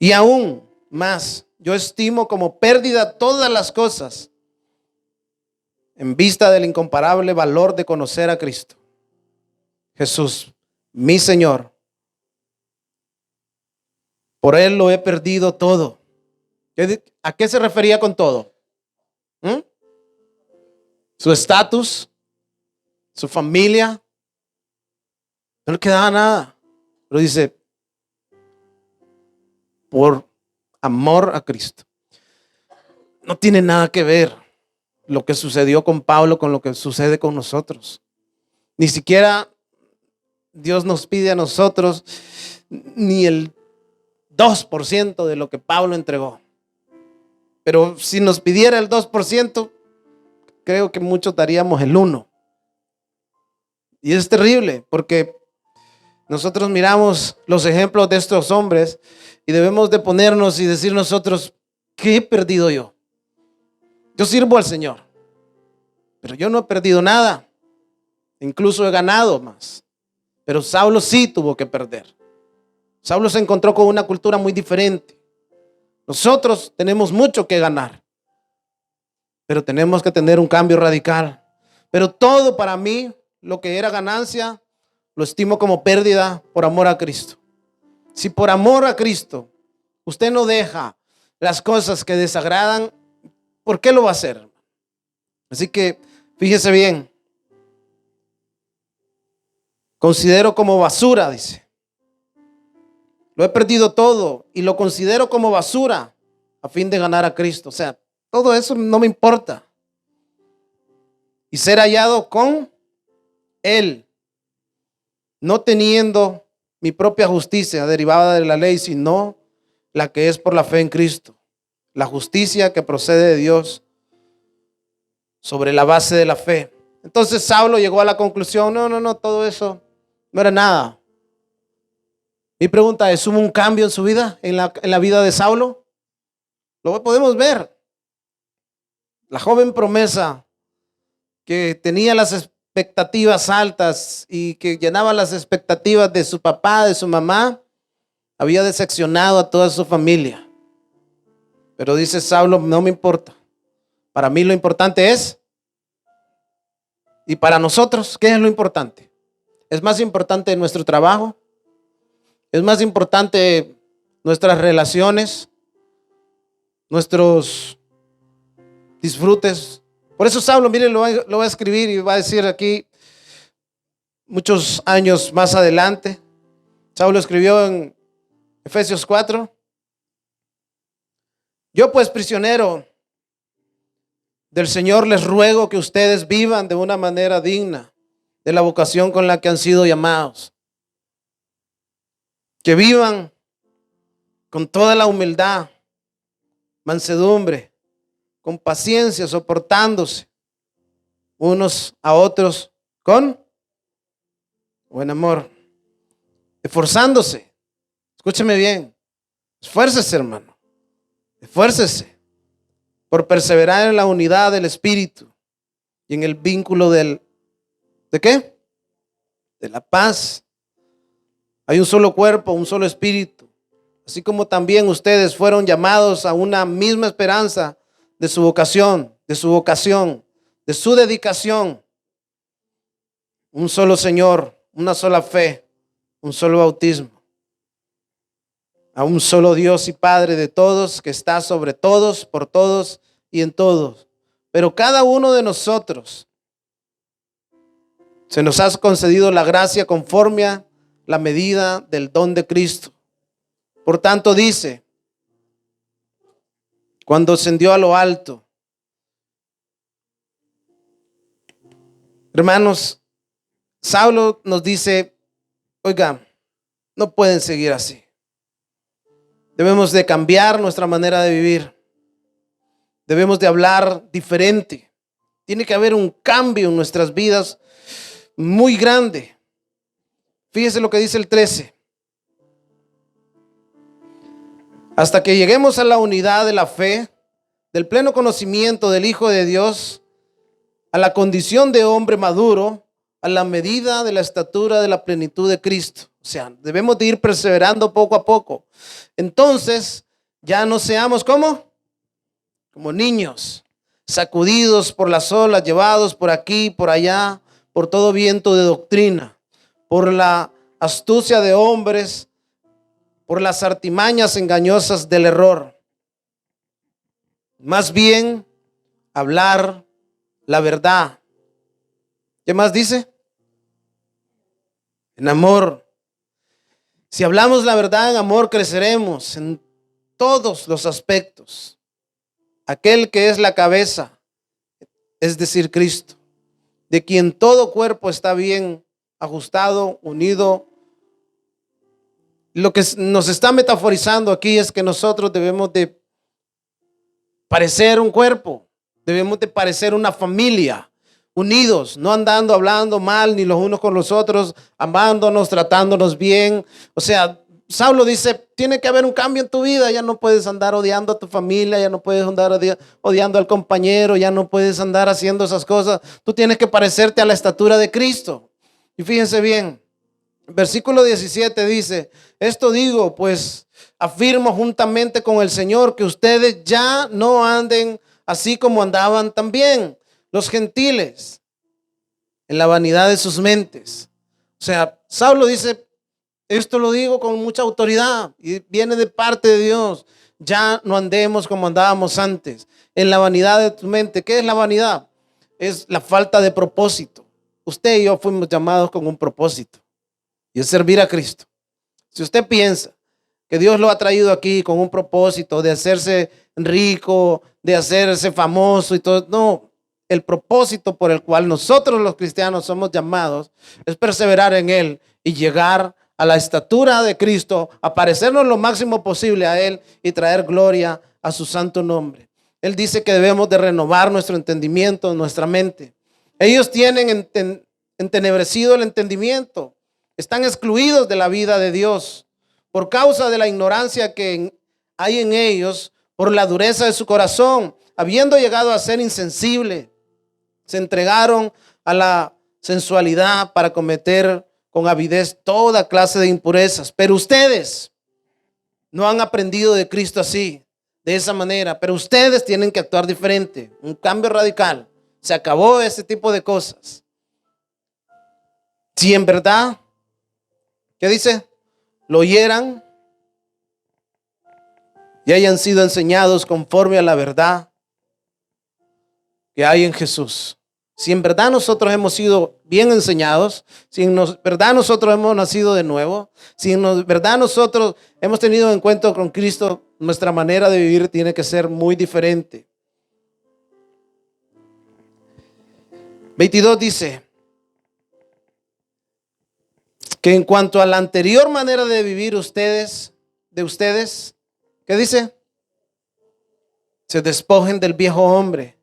y aún más, yo estimo como pérdida todas las cosas en vista del incomparable valor de conocer a Cristo Jesús, mi Señor. Por Él lo he perdido todo. ¿A qué se refería con todo? Su estatus, su familia, no le quedaba nada. Pero dice, por amor a Cristo. No tiene nada que ver lo que sucedió con Pablo con lo que sucede con nosotros. Ni siquiera Dios nos pide a nosotros ni el 2% de lo que Pablo entregó. Pero si nos pidiera el 2%, creo que muchos daríamos el 1%. Y es terrible porque nosotros miramos los ejemplos de estos hombres y debemos de ponernos y decir nosotros: ¿qué he perdido yo? Yo sirvo al Señor, pero yo no he perdido nada. Incluso he ganado más. Pero Saulo sí tuvo que perder. Saulo se encontró con una cultura muy diferente. Nosotros tenemos mucho que ganar, pero tenemos que tener un cambio radical. Pero todo para mí, lo que era ganancia, lo estimo como pérdida por amor a Cristo. Si por amor a Cristo usted no deja las cosas que desagradan, ¿por qué lo va a hacer? Así que fíjese bien. Considero como basura, dice. Lo he perdido todo y lo considero como basura a fin de ganar a Cristo. O sea, todo eso no me importa. Y ser hallado con Él, no teniendo mi propia justicia derivada de la ley, sino la que es por la fe en Cristo. La justicia que procede de Dios sobre la base de la fe. Entonces Saulo llegó a la conclusión: no, todo eso no era nada. Mi pregunta es: ¿hubo un cambio en su vida, en la vida de Saulo? Lo podemos ver. La joven promesa que tenía las expectativas altas y que llenaba las expectativas de su papá, de su mamá, había decepcionado a toda su familia. Pero dice Saulo: no me importa. Para mí lo importante es, y para nosotros, ¿qué es lo importante? Es más importante nuestro trabajo, es más importante nuestras relaciones, nuestros disfrutes. Por eso Saulo, mire, lo va a escribir y va a decir aquí muchos años más adelante: Saulo escribió en Efesios 4. Yo pues, prisionero del Señor, les ruego que ustedes vivan de una manera digna de la vocación con la que han sido llamados. Que vivan con toda la humildad, mansedumbre, con paciencia, soportándose unos a otros con buen amor, esforzándose. Escúcheme bien, esfuércese, hermano, esfuércese por perseverar en la unidad del Espíritu y en el vínculo ¿de qué? De la paz. Hay un solo cuerpo, un solo espíritu, así como también ustedes fueron llamados a una misma esperanza de su vocación, de su dedicación. Un solo Señor, una sola fe, un solo bautismo. A un solo Dios y Padre de todos, que está sobre todos, por todos y en todos. Pero cada uno de nosotros se nos ha concedido la gracia conforme a la medida del don de Cristo. Por tanto dice, cuando ascendió a lo alto, hermanos, Saulo nos dice, oiga, no pueden seguir así. Debemos de cambiar nuestra manera de vivir. Debemos de hablar diferente. Tiene que haber un cambio en nuestras vidas muy grande. Fíjese lo que dice el 13. Hasta que lleguemos a la unidad de la fe, del pleno conocimiento del Hijo de Dios, a la condición de hombre maduro, a la medida de la estatura de la plenitud de Cristo. O sea, debemos de ir perseverando poco a poco. Entonces, ya no seamos como niños, sacudidos por las olas, llevados por aquí, por allá, por todo viento de doctrina, por la astucia de hombres, por las artimañas engañosas del error. Más bien, hablar la verdad. ¿Qué más dice? En amor. Si hablamos la verdad en amor, creceremos en todos los aspectos. Aquel que es la cabeza, es decir, Cristo, de quien todo cuerpo está bien ajustado, unido. Lo que nos está metaforizando aquí es que nosotros debemos de parecer un cuerpo, debemos de parecer una familia, unidos, no andando hablando mal ni los unos con los otros, amándonos, tratándonos bien. O sea, Saulo dice, tiene que haber un cambio en tu vida. Ya no puedes andar odiando a tu familia, ya no puedes andar odiando al compañero, ya no puedes andar haciendo esas cosas. Tú tienes que parecerte a la estatura de Cristo. Y fíjense bien, versículo 17 dice, esto digo, pues afirmo juntamente con el Señor que ustedes ya no anden así como andaban también los gentiles, en la vanidad de sus mentes. O sea, Saulo dice, esto lo digo con mucha autoridad y viene de parte de Dios. Ya no andemos como andábamos antes, en la vanidad de tu mente. ¿Qué es la vanidad? Es la falta de propósito. Usted y yo fuimos llamados con un propósito, y es servir a Cristo. Si usted piensa que Dios lo ha traído aquí con un propósito de hacerse rico, de hacerse famoso y todo, no. El propósito por el cual nosotros los cristianos somos llamados es perseverar en Él y llegar a la estatura de Cristo, a parecernos lo máximo posible a Él y traer gloria a su santo nombre. Él dice que debemos de renovar nuestro entendimiento, nuestra mente. Ellos tienen entenebrecido el entendimiento, están excluidos de la vida de Dios por causa de la ignorancia que hay en ellos, por la dureza de su corazón, habiendo llegado a ser insensible. Se entregaron a la sensualidad para cometer con avidez toda clase de impurezas. Pero ustedes no han aprendido de Cristo así, de esa manera. Pero ustedes tienen que actuar diferente. Un cambio radical. Se acabó ese tipo de cosas. Si en verdad, ¿qué dice? Lo oyeran y hayan sido enseñados conforme a la verdad que hay en Jesús. si en verdad nosotros hemos sido bien enseñados, si en verdad nosotros hemos nacido de nuevo, si en verdad nosotros hemos tenido encuentro con Cristo, nuestra manera de vivir tiene que ser muy diferente. 22 dice que en cuanto a la anterior manera de vivir ustedes, ¿qué dice? Se despojen del viejo hombre,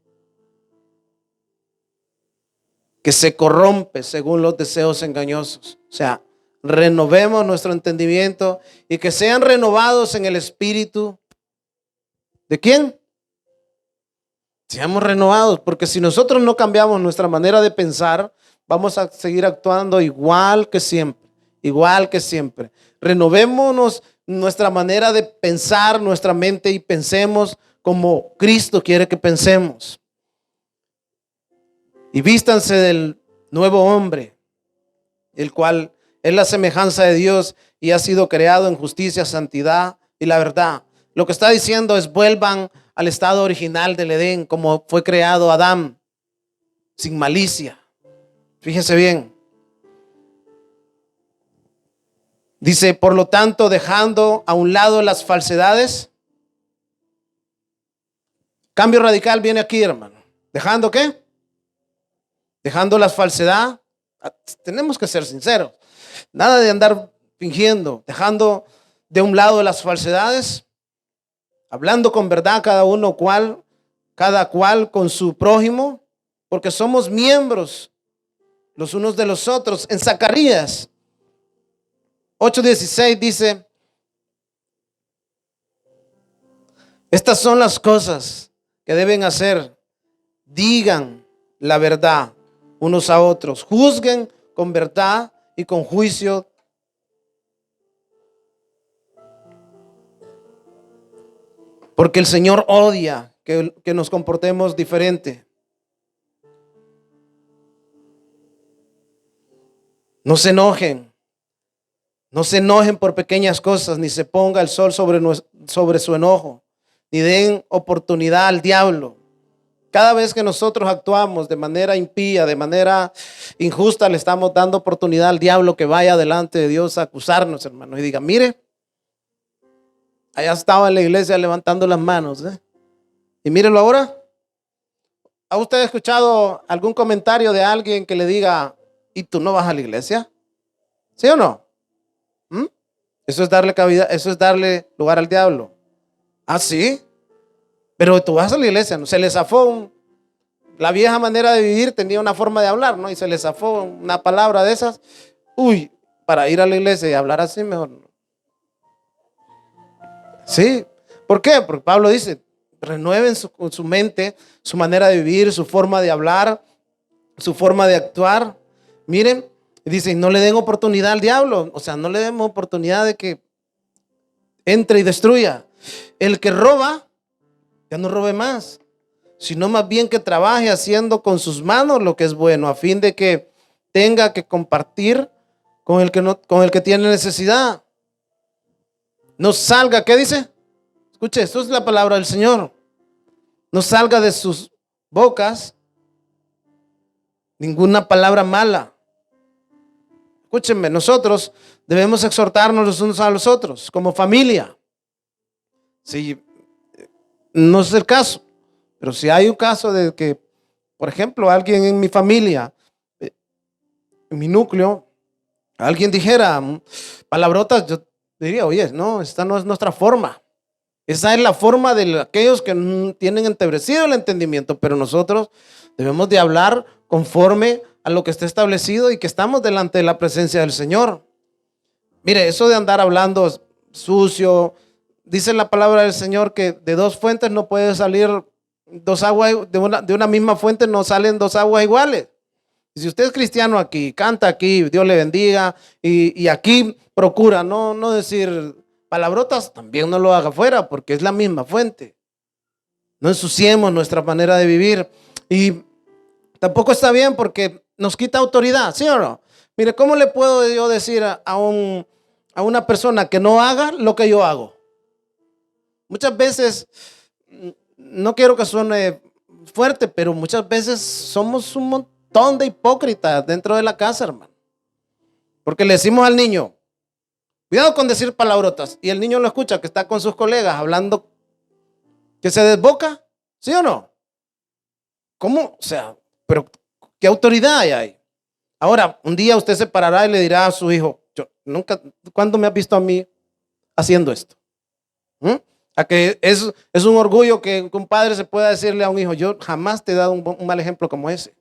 que se corrompe según los deseos engañosos. O sea, renovemos nuestro entendimiento y que sean renovados en el espíritu. ¿De quién? Seamos renovados, porque si nosotros no cambiamos nuestra manera de pensar, vamos a seguir actuando igual que siempre, igual que siempre. Renovémonos nuestra manera de pensar, nuestra mente, y pensemos como Cristo quiere que pensemos. Y vístanse del nuevo hombre, el cual es la semejanza de Dios y ha sido creado en justicia, santidad y la verdad. Lo que está diciendo es: vuelvan al estado original del Edén, como fue creado Adán, sin malicia. Fíjense bien. Dice: por lo tanto, dejando a un lado las falsedades. Cambio radical viene aquí, hermano. ¿Dejando qué? Dejando la falsedad. Tenemos que ser sinceros. Nada de andar fingiendo. Dejando de un lado las falsedades. Hablando con verdad cada cual con su prójimo. Porque somos miembros los unos de los otros. En Zacarías 8:16 dice: estas son las cosas que deben hacer. Digan la verdad unos a otros. Juzguen con verdad y con juicio. Porque el Señor odia que nos comportemos diferente. No se enojen. No se enojen por pequeñas cosas, ni se ponga el sol sobre su enojo, ni den oportunidad al diablo. Cada vez que nosotros actuamos de manera impía, de manera injusta, le estamos dando oportunidad al diablo que vaya delante de Dios a acusarnos, hermano, y diga: mire, allá estaba en la iglesia levantando las manos, y mírenlo ahora. ¿Ha usted escuchado algún comentario de alguien que le diga: ¿y tú no vas a la iglesia? ¿Sí o no? Eso es darle cabida, eso es darle lugar al diablo. Ah, sí, pero tú vas a la iglesia, ¿no? Se le zafó la vieja manera de vivir, tenía una forma de hablar, ¿no? Y se le zafó una palabra de esas. Uy, para ir a la iglesia y hablar así mejor no. Sí, ¿por qué? Porque Pablo dice: renueven su mente, su manera de vivir, su forma de hablar, su forma de actuar. Miren, dice: no le den oportunidad al diablo. O sea, no le demos oportunidad de que entre y destruya. El que roba, ya no robe más, sino más bien que trabaje haciendo con sus manos lo que es bueno, a fin de que tenga que compartir con el que tiene necesidad. No salga, ¿qué dice? Escuche, esto es la palabra del Señor. No salga de sus bocas ninguna palabra mala. Escúchenme, nosotros debemos exhortarnos los unos a los otros como familia. Si no es el caso, pero si hay un caso de que, por ejemplo, alguien en mi familia, en mi núcleo, alguien dijera palabrotas, yo diría: oye, no, esta no es nuestra forma. Esa es la forma de aquellos que tienen entebrecido el entendimiento, pero nosotros debemos de hablar conforme a lo que está establecido y que estamos delante de la presencia del Señor. Mire, eso de andar hablando sucio, dice la palabra del Señor que de dos fuentes no puede salir dos aguas, de una misma fuente no salen dos aguas iguales. Y si usted es cristiano aquí, canta aquí, Dios le bendiga, y aquí procura no decir palabrotas, también no lo haga afuera, porque es la misma fuente. No ensuciemos nuestra manera de vivir. Y tampoco está bien porque nos quita autoridad, ¿sí o no? Mire, ¿cómo le puedo yo decir a una persona que no haga lo que yo hago? Muchas veces, no quiero que suene fuerte, pero muchas veces somos un montón de hipócritas dentro de la casa, hermano. Porque le decimos al niño, cuidado con decir palabrotas, y el niño lo escucha que está con sus colegas hablando, que se desboca, ¿sí o no? ¿Cómo? O sea, pero ¿qué autoridad hay ahí? Ahora, un día usted se parará y le dirá a su hijo, yo nunca, ¿cuándo me has visto a mí haciendo esto? A que es un orgullo que un padre se pueda decirle a un hijo, yo jamás te he dado un mal ejemplo como ese.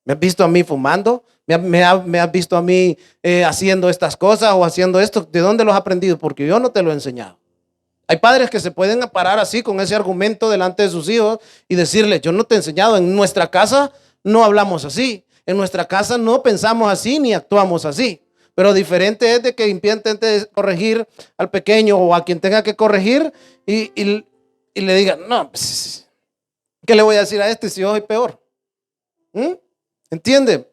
¿Me has visto a mí fumando? ¿Me has visto a mí haciendo estas cosas o haciendo esto? ¿De dónde lo has aprendido? Porque yo no te lo he enseñado. Hay padres que se pueden parar así con ese argumento delante de sus hijos y decirle, yo no te he enseñado, en nuestra casa no hablamos así, en nuestra casa no pensamos así ni actuamos así. Pero diferente es de que intente corregir al pequeño o a quien tenga que corregir y le diga, no, pues, ¿qué le voy a decir a este si yo soy peor? ¿Entiende?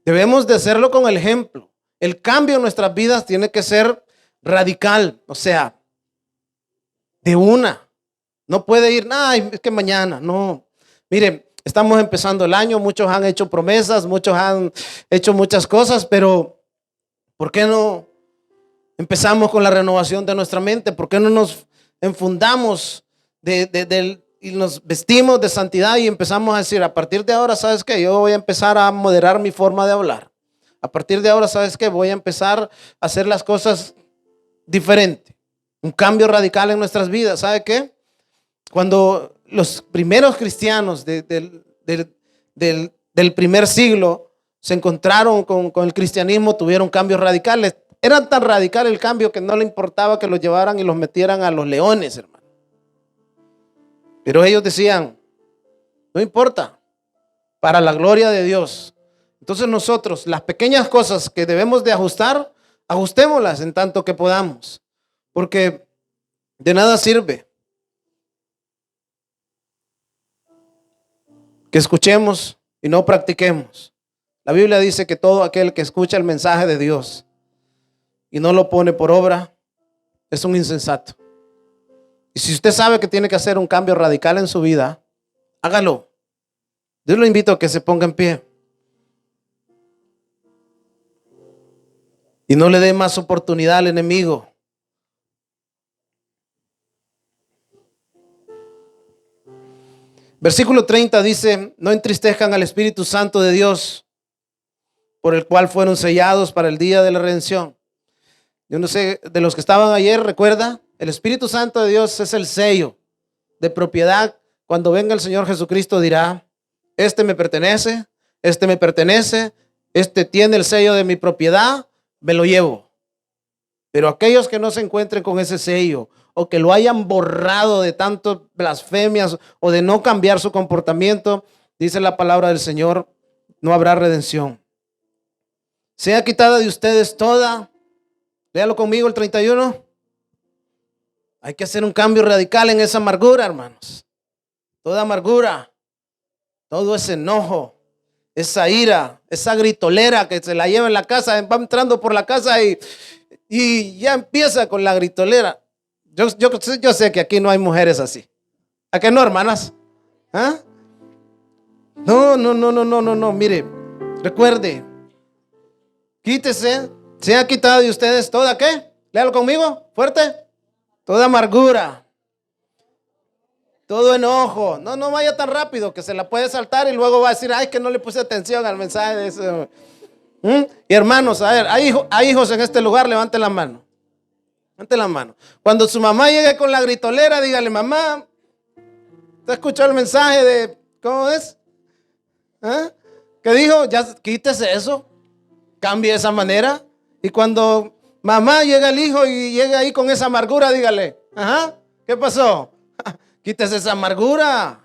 Debemos de hacerlo con el ejemplo. El cambio en nuestras vidas tiene que ser radical, o sea, de una. No puede ir, ay, es que mañana, no. Miren, estamos empezando el año, muchos han hecho promesas, muchos han hecho muchas cosas, pero ¿por qué no empezamos con la renovación de nuestra mente? ¿Por qué no nos enfundamos y nos vestimos de santidad y empezamos a decir, a partir de ahora, ¿sabes qué? Yo voy a empezar a moderar mi forma de hablar. A partir de ahora, ¿sabes qué? Voy a empezar a hacer las cosas diferente. Un cambio radical en nuestras vidas. ¿Sabe qué? Cuando los primeros cristianos del primer siglo se encontraron con el cristianismo, tuvieron cambios radicales. Era tan radical el cambio que no le importaba que los llevaran y los metieran a los leones, hermano. Pero ellos decían, no importa, para la gloria de Dios. Entonces nosotros, las pequeñas cosas que debemos de ajustar, ajustémoslas en tanto que podamos. Porque de nada sirve que escuchemos y no practiquemos. La Biblia dice que todo aquel que escucha el mensaje de Dios y no lo pone por obra es un insensato. Y si usted sabe que tiene que hacer un cambio radical en su vida, hágalo. Yo lo invito a que se ponga en pie. Y no le dé más oportunidad al enemigo. Versículo 30 dice, no entristezcan al Espíritu Santo de Dios, por el cual fueron sellados para el día de la redención. Yo no sé, de los que estaban ayer, recuerda, el Espíritu Santo de Dios es el sello de propiedad. Cuando venga el Señor Jesucristo dirá, este me pertenece, este tiene el sello de mi propiedad, me lo llevo. Pero aquellos que no se encuentren con ese sello o que lo hayan borrado de tantas blasfemias o de no cambiar su comportamiento, dice la palabra del Señor, no habrá redención. Sea quitada de ustedes toda, léalo conmigo el 31. Hay que hacer un cambio radical en esa amargura, hermanos. Toda amargura, todo ese enojo, esa ira, esa gritolera que se la lleva en la casa, va entrando por la casa y ya empieza con la gritolera. Yo sé que aquí no hay mujeres así. ¿A qué no, hermanas? ¿Ah? No. Mire, recuerde, quítese, sea quitada de ustedes toda, ¿qué? Léalo conmigo, fuerte. Toda amargura, todo enojo. No vaya tan rápido que se la puede saltar y luego va a decir, ay, que no le puse atención al mensaje de eso. Y hermanos, a ver, hay hijos en este lugar, levanten la mano. Levanten la mano. Cuando su mamá llegue con la gritolera, dígale, mamá, ¿te escuchó el mensaje de, cómo es? ¿Qué dijo? Ya quítese eso, cambie esa manera. Y cuando mamá llega el hijo y llega ahí con esa amargura, dígale, ¿qué pasó? Quítese esa amargura,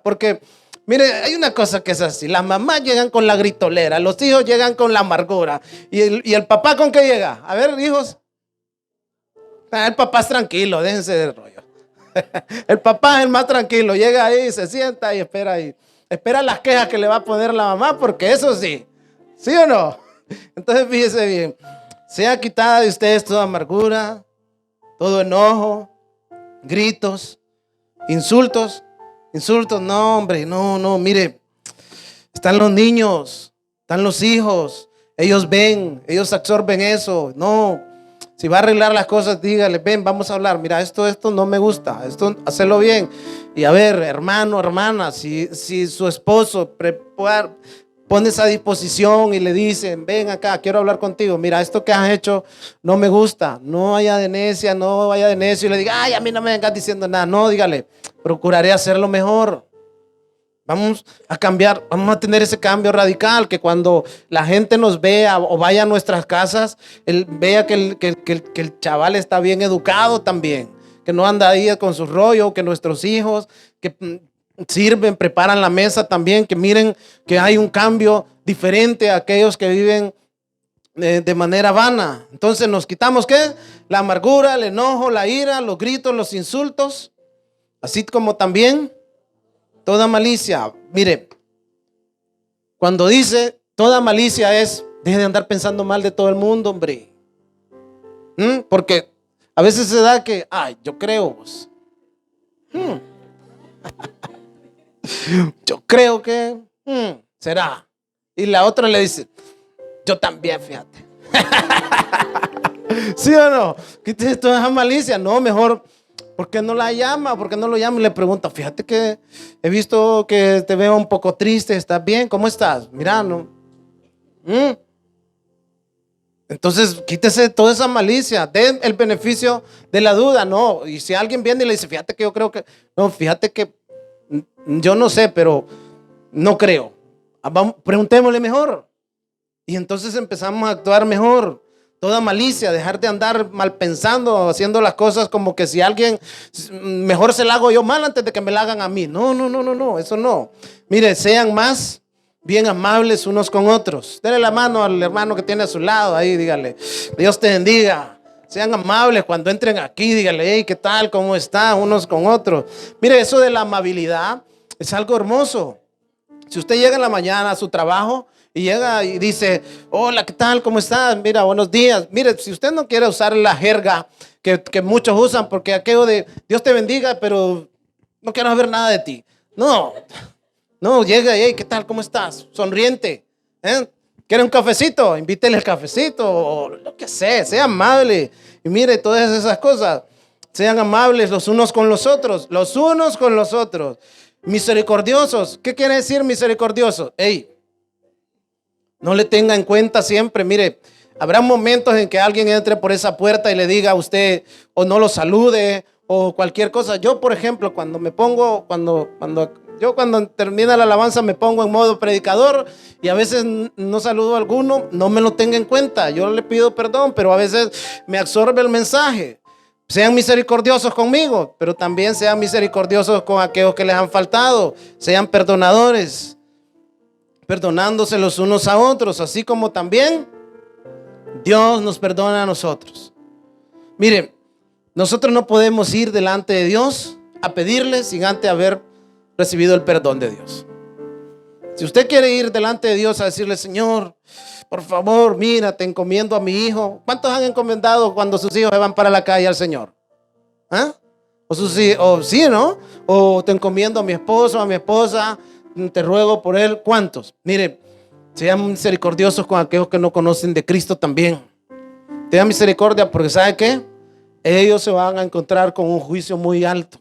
porque mire, hay una cosa que es así, las mamás llegan con la gritolera, los hijos llegan con la amargura, y el papá ¿con qué llega? A ver, hijos, el papá es tranquilo, déjense del rollo. El papá es el más tranquilo, llega ahí, se sienta y espera las quejas que le va a poner la mamá, porque eso sí, ¿sí o no? Entonces fíjese bien, sea quitada de ustedes toda amargura, todo enojo, gritos, insultos. Insultos, no, hombre, no, mire, están los niños, están los hijos, ellos ven, ellos absorben eso. No, si va a arreglar las cosas, dígale, ven, vamos a hablar. Mira, esto no me gusta, esto, hacerlo bien. Y a ver, hermano, hermana, si su esposo pone esa disposición y le dicen, ven acá, quiero hablar contigo. Mira, esto que has hecho no me gusta. No vaya de necia, no vaya de necio y le diga, ay, a mí no me vengas diciendo nada. No, dígale, procuraré hacerlo mejor. Vamos a cambiar, vamos a tener ese cambio radical, que cuando la gente nos vea o vaya a nuestras casas, él vea que el chaval está bien educado también, que no anda ahí con su rollo, que nuestros hijos que sirven, preparan la mesa también, que miren que hay un cambio diferente a aquellos que viven de manera vana. Entonces nos quitamos ¿qué? La amargura, el enojo, la ira, los gritos, los insultos, así como también toda malicia. Mire, cuando dice toda malicia es, deje de andar pensando mal de todo el mundo, hombre. Porque a veces se da que, ay, yo creo vos. Yo creo que será. Y la otra le dice, yo también, fíjate. ¿Sí o no? Quítese toda esa malicia. No, mejor, ¿por qué no la llama? ¿Por qué no lo llama y le pregunta? Fíjate que he visto que te veo un poco triste. ¿Estás bien? ¿Cómo estás? Mira, no. Entonces, quítese toda esa malicia. Den el beneficio de la duda. No. Y si alguien viene y le dice, fíjate que yo creo que, no, fíjate que yo no sé, pero no creo. Preguntémosle mejor. Y entonces empezamos a actuar mejor. Toda malicia, dejar de andar mal pensando, haciendo las cosas como que si alguien, mejor se la hago yo mal antes de que me la hagan a mí. No, eso no. Mire, sean más bien amables unos con otros. Denle la mano al hermano que tiene a su lado ahí, dígale, Dios te bendiga. Sean amables cuando entren aquí, dígale, hey, ¿qué tal? ¿Cómo están? Unos con otros. Mire, eso de la amabilidad es algo hermoso. Si usted llega en la mañana a su trabajo y llega y dice, hola, ¿qué tal? ¿Cómo estás? Mira, buenos días. Mire, si usted no quiere usar la jerga que muchos usan, porque aquello de Dios te bendiga, pero no quiero saber nada de ti. No, llega y, hey, ¿qué tal? ¿Cómo estás? Sonriente. ¿Quiere un cafecito? Invítele el cafecito o lo que sea amable. Y mire, todas esas cosas. Sean amables los unos con los otros. Los unos con los otros. Misericordiosos. ¿Qué quiere decir misericordiosos? Hey, no le tenga en cuenta siempre. Mire, habrá momentos en que alguien entre por esa puerta y le diga a usted o no lo salude o cualquier cosa. Yo, por ejemplo, cuando termina la alabanza me pongo en modo predicador y a veces no saludo a alguno, no me lo tenga en cuenta. Yo le pido perdón, pero a veces me absorbe el mensaje. Sean misericordiosos conmigo, pero también sean misericordiosos con aquellos que les han faltado. Sean perdonadores, perdonándose los unos a otros, así como también Dios nos perdona a nosotros. Miren, nosotros no podemos ir delante de Dios a pedirle sin antes haber recibido el perdón de Dios. Si usted quiere ir delante de Dios a decirle, Señor, por favor, mira, te encomiendo a mi hijo. ¿Cuántos han encomendado cuando sus hijos se van para la calle al Señor? O sí, ¿no? O te encomiendo a mi esposo, a mi esposa, te ruego por él. ¿Cuántos? Mire, sean misericordiosos con aquellos que no conocen de Cristo también. Tengan misericordia porque ¿sabe qué? Ellos se van a encontrar con un juicio muy alto.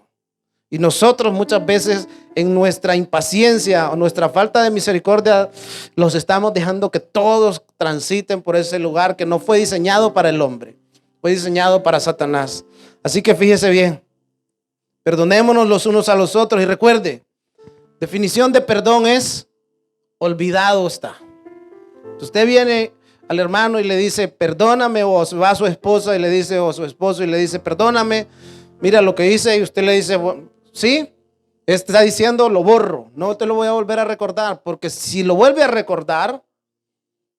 Y nosotros muchas veces en nuestra impaciencia o nuestra falta de misericordia los estamos dejando que todos transiten por ese lugar que no fue diseñado para el hombre, fue diseñado para Satanás. Así que fíjese bien, perdonémonos los unos a los otros y recuerde, definición de perdón es olvidado está. Si usted viene al hermano y le dice perdóname, o va a su esposa y le dice, o a su esposo y le dice perdóname, mira lo que hice, y usted le dice sí, está diciendo lo borro, no te lo voy a volver a recordar, porque si lo vuelve a recordar,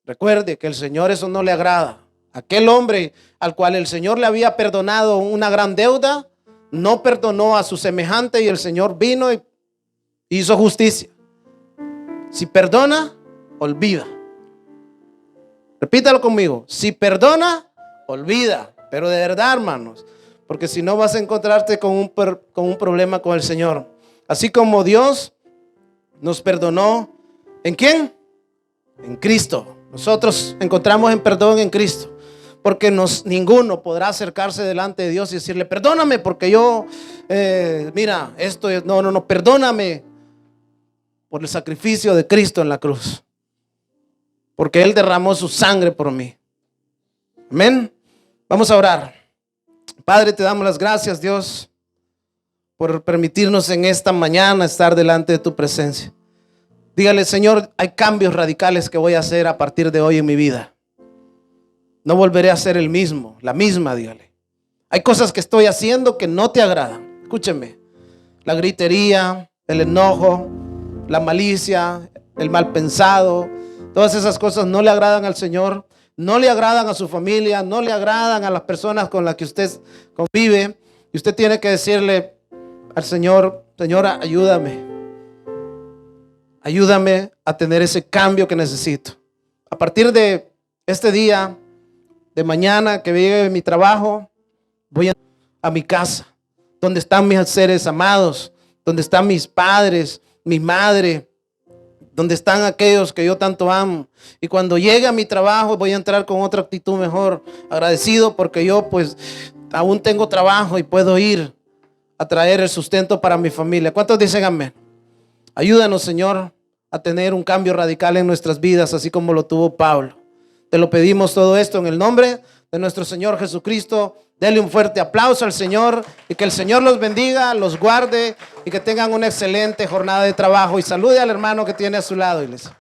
recuerde que el Señor eso no le agrada. Aquel hombre al cual el Señor le había perdonado una gran deuda, no perdonó a su semejante y el Señor vino y hizo justicia. Si perdona, olvida. Repítalo conmigo, si perdona, olvida, pero de verdad, hermanos. Porque si no vas a encontrarte con un problema con el Señor. Así como Dios nos perdonó. ¿En quién? En Cristo. Nosotros encontramos en perdón en Cristo. Porque ninguno podrá acercarse delante de Dios y decirle, perdóname porque yo, mira, esto es, no, perdóname por el sacrificio de Cristo en la cruz. Porque Él derramó su sangre por mí. Amén. Vamos a orar. Padre, te damos las gracias, Dios, por permitirnos en esta mañana estar delante de tu presencia. Dígale, Señor, hay cambios radicales que voy a hacer a partir de hoy en mi vida. No volveré a ser el mismo, la misma, dígale. Hay cosas que estoy haciendo que no te agradan. Escúcheme. La gritería, el enojo, la malicia, el mal pensado, todas esas cosas no le agradan al Señor, no le agradan a su familia, no le agradan a las personas con las que usted convive. Y usted tiene que decirle al Señor, Señora, ayúdame. Ayúdame a tener ese cambio que necesito. A partir de este día, de mañana que llegue mi trabajo, voy a mi casa, donde están mis seres amados, donde están mis padres, mi madre, donde están aquellos que yo tanto amo. Y cuando llegue a mi trabajo voy a entrar con otra actitud mejor, agradecido porque yo pues aún tengo trabajo y puedo ir a traer el sustento para mi familia. ¿Cuántos dicen amén? Ayúdanos, Señor, a tener un cambio radical en nuestras vidas, así como lo tuvo Pablo. Te lo pedimos todo esto en el nombre de nuestro Señor Jesucristo. Dele un fuerte aplauso al Señor y que el Señor los bendiga, los guarde y que tengan una excelente jornada de trabajo. Y salude al hermano que tiene a su lado, iglesia.